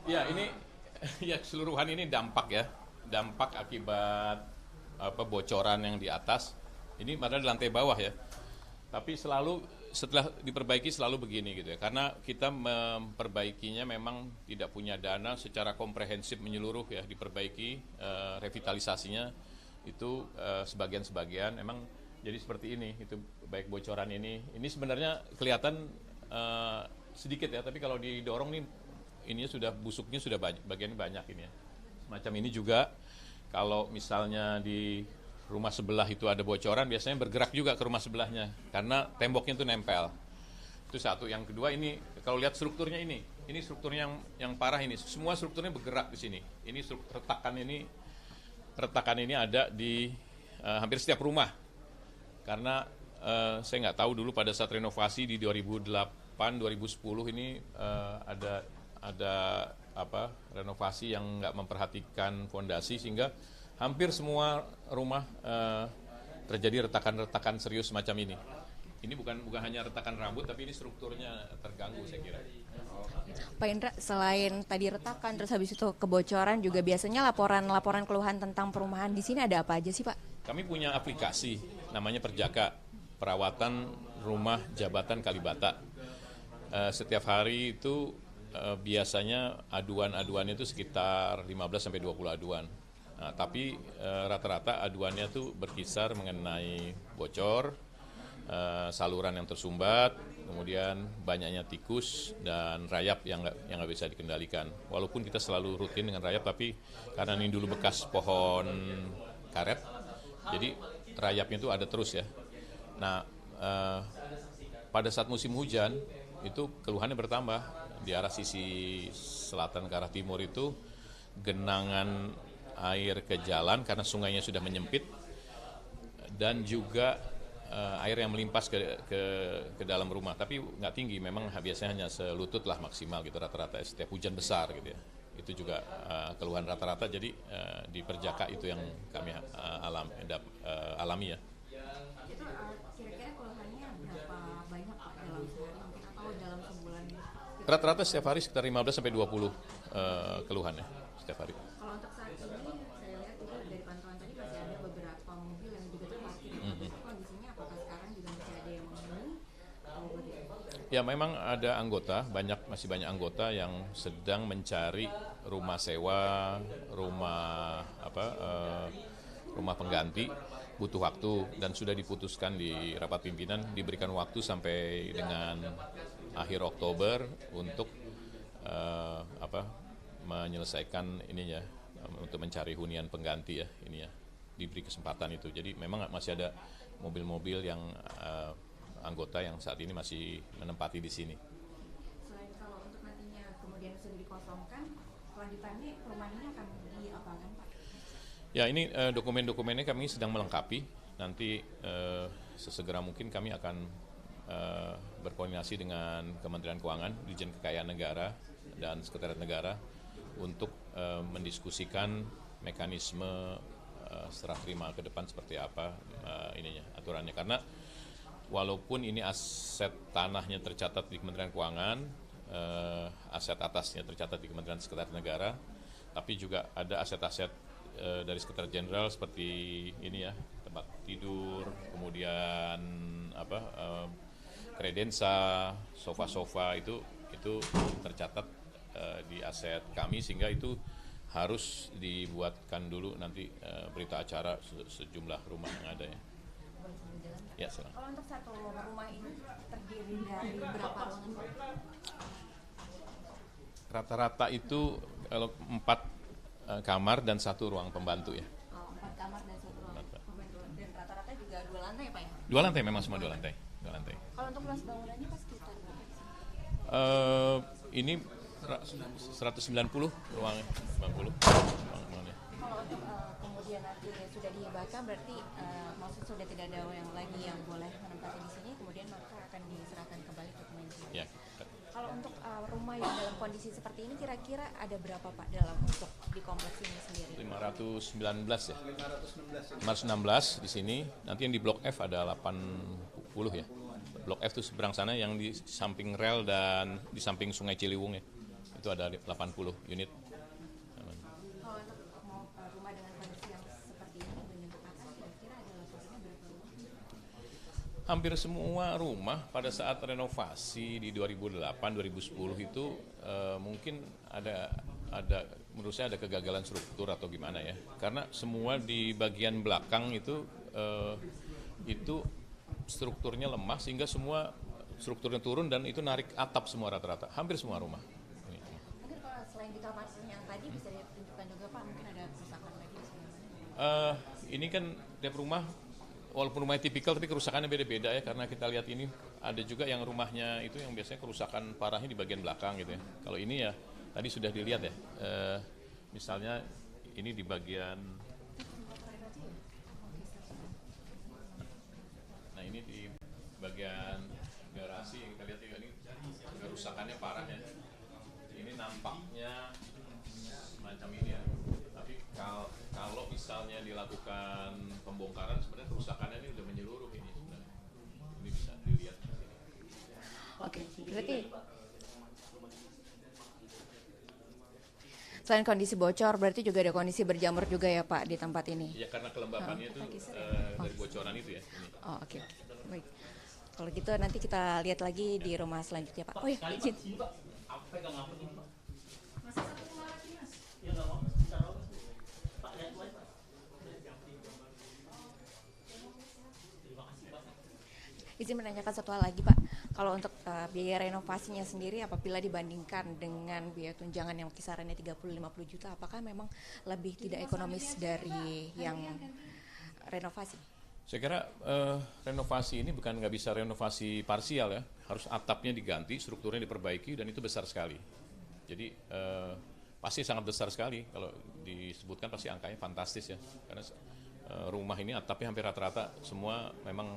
Ya ini ya keseluruhan ini dampak ya, dampak akibat bocoran yang di atas. Ini padahal di lantai bawah ya. Tapi selalu setelah diperbaiki selalu begini gitu ya. Karena kita memperbaikinya memang tidak punya dana secara komprehensif menyeluruh ya, diperbaiki revitalisasinya itu sebagian-sebagian emang jadi seperti ini. Itu baik bocoran ini sebenarnya kelihatan sedikit ya, tapi kalau didorong nih ini sudah busuknya sudah bagian banyak ini ya. Semacam ini juga kalau misalnya di rumah sebelah itu ada bocoran, biasanya bergerak juga ke rumah sebelahnya karena temboknya itu nempel. Itu satu. Yang kedua ini kalau lihat strukturnya ini strukturnya yang parah ini. Semua strukturnya bergerak di sini. Ini retakan ini ada di hampir setiap rumah. Karena saya nggak tahu dulu pada saat renovasi di 2008 2010 ini ada renovasi yang nggak memperhatikan fondasi sehingga hampir semua rumah terjadi retakan-retakan serius semacam ini. Ini bukan hanya retakan rambut, tapi ini strukturnya terganggu saya kira. Pak Indra, selain tadi retakan, terus habis itu kebocoran, juga biasanya laporan keluhan tentang perumahan di sini ada apa aja sih Pak? Kami punya aplikasi namanya Perjaka, Perawatan Rumah Jabatan Kalibata. Setiap hari itu biasanya aduan-aduannya itu sekitar 15-20 aduan. Nah, tapi rata-rata aduannya tuh berkisar mengenai bocor, saluran yang tersumbat, kemudian banyaknya tikus dan rayap yang nggak bisa dikendalikan. Walaupun kita selalu rutin dengan rayap, tapi karena ini dulu bekas pohon karet, jadi rayapnya itu ada terus ya. Nah, pada saat musim hujan itu keluhannya bertambah. Di arah sisi selatan ke arah timur itu genangan air ke jalan karena sungainya sudah menyempit, dan juga air yang melimpas ke dalam rumah, tapi nggak tinggi, memang biasanya hanya selutut lah maksimal gitu rata-rata setiap hujan besar gitu ya. Itu juga keluhan rata-rata, jadi di Perjaka itu yang kami alami ya. Itu kira-kira keluhannya berapa banyak Pak dalam sehari mungkin atau dalam sebulan? Rata-rata setiap hari sekitar 15-20 keluhan ya setiap hari. Kalau untuk saat ini saya lihat itu dari pantauan tadi masih ada beberapa mobil yang juga terparkir. Kondisinya apakah sekarang juga masih ada yang memenuhi atau bagaimana? Ya memang ada anggota, masih banyak anggota yang sedang mencari rumah sewa, rumah pengganti, butuh waktu, dan sudah diputuskan di rapat pimpinan diberikan waktu sampai dengan akhir Oktober untuk menyelesaikan ininya, untuk mencari hunian pengganti ya, ini ya, diberi kesempatan itu. Jadi memang masih ada mobil-mobil yang anggota yang saat ini masih menempati di sini. Selain kalau untuk nantinya kemudian sudah dikosongkan, kelanjutannya rumah ini akan diapakan Pak? Ya ini dokumen-dokumennya kami sedang melengkapi. Nanti sesegera mungkin kami akan berkoordinasi dengan Kementerian Keuangan, Ditjen Kekayaan Negara dan Sekretariat Negara untuk mendiskusikan mekanisme serah terima ke depan seperti apa aturannya. Karena walaupun ini aset tanahnya tercatat di Kementerian Keuangan, aset atasnya tercatat di Kementerian Sekretariat Negara, tapi juga ada aset-aset dari Sekretariat Jenderal seperti ini ya, tempat tidur, kemudian kredensa, sofa-sofa itu tercatat di aset kami, sehingga itu harus dibuatkan dulu nanti berita acara sejumlah rumah yang ada ya. Ya, silakan. Kalau untuk satu rumah ini terdiri dari berapa ruangan? Rata-rata itu kalau 4 kamar dan 1 ruang pembantu ya. 4 kamar dan 1 ruang pembantu. Dan rata-rata juga 2 lantai Pak ya? 2 lantai, memang semua 2 lantai. Kalau untuk luas bangunannya Pak sekitar berapa? Ini 190 ruang 90. Kalau untuk kemudian nanti sudah dihibahkan, berarti maksud sudah tidak ada yang lagi yang boleh menempati di sini, kemudian maka akan diserahkan kembali ke Kementerian. Ya. Kalau untuk rumah yang dalam kondisi seperti ini kira-kira ada berapa Pak dalam untuk di kompleks ini sendiri? 519 ya. 516 di sini. Nanti yang di Blok F ada 80 ya. Blok F itu seberang sana yang di samping rel dan di samping Sungai Ciliwung ya. itu ada 80 unit. Kalau untuk mau rumah dengan kondisi yang seperti ini berbentuk apa kira-kira ada lokasinya berapa rumah? Hampir semua rumah pada saat renovasi di 2008-2010 itu mungkin ada menurut saya ada kegagalan struktur atau gimana ya, karena semua di bagian belakang itu strukturnya lemah sehingga semua strukturnya turun dan itu narik atap semua rata-rata, hampir semua rumah. Mungkin kalau selain di kamar yang tadi bisa ditunjukkan juga Pak, mungkin ada kerusakan lagi di sana. Ini kan tiap rumah, walaupun rumahnya tipikal tapi kerusakannya beda-beda ya, karena kita lihat ini ada juga yang rumahnya itu yang biasanya kerusakan parahnya di bagian belakang gitu ya. Kalau ini ya tadi sudah dilihat ya, misalnya ini di bagian, nah ini di bagian garasi yang kita lihat juga ini kerusakannya parah ya. Ini nampaknya semacam ini ya. Tapi kalau misalnya dilakukan pembongkaran sebenarnya kerusakannya ini udah menyeluruh ini sebenarnya. Ini bisa dilihat di sini. Oke, berarti selain kondisi bocor, berarti juga ada kondisi berjamur juga ya Pak di tempat ini? Ya karena kelembapannya itu dari bocoran itu ya. Ini. Oh oke, baik. Kalau gitu nanti kita lihat lagi di rumah selanjutnya Pak. Oh iya, izin. Izin menanyakan satu hal lagi Pak, kalau untuk biaya renovasinya sendiri apabila dibandingkan dengan biaya tunjangan yang kisarannya 30-50 juta, apakah memang lebih tidak ekonomis dari yang renovasi? Saya kira renovasi ini bukan nggak bisa renovasi parsial ya, harus atapnya diganti, strukturnya diperbaiki dan itu besar sekali. Jadi pasti sangat besar sekali, kalau disebutkan pasti angkanya fantastis ya, karena rumah ini atapnya hampir rata-rata semua memang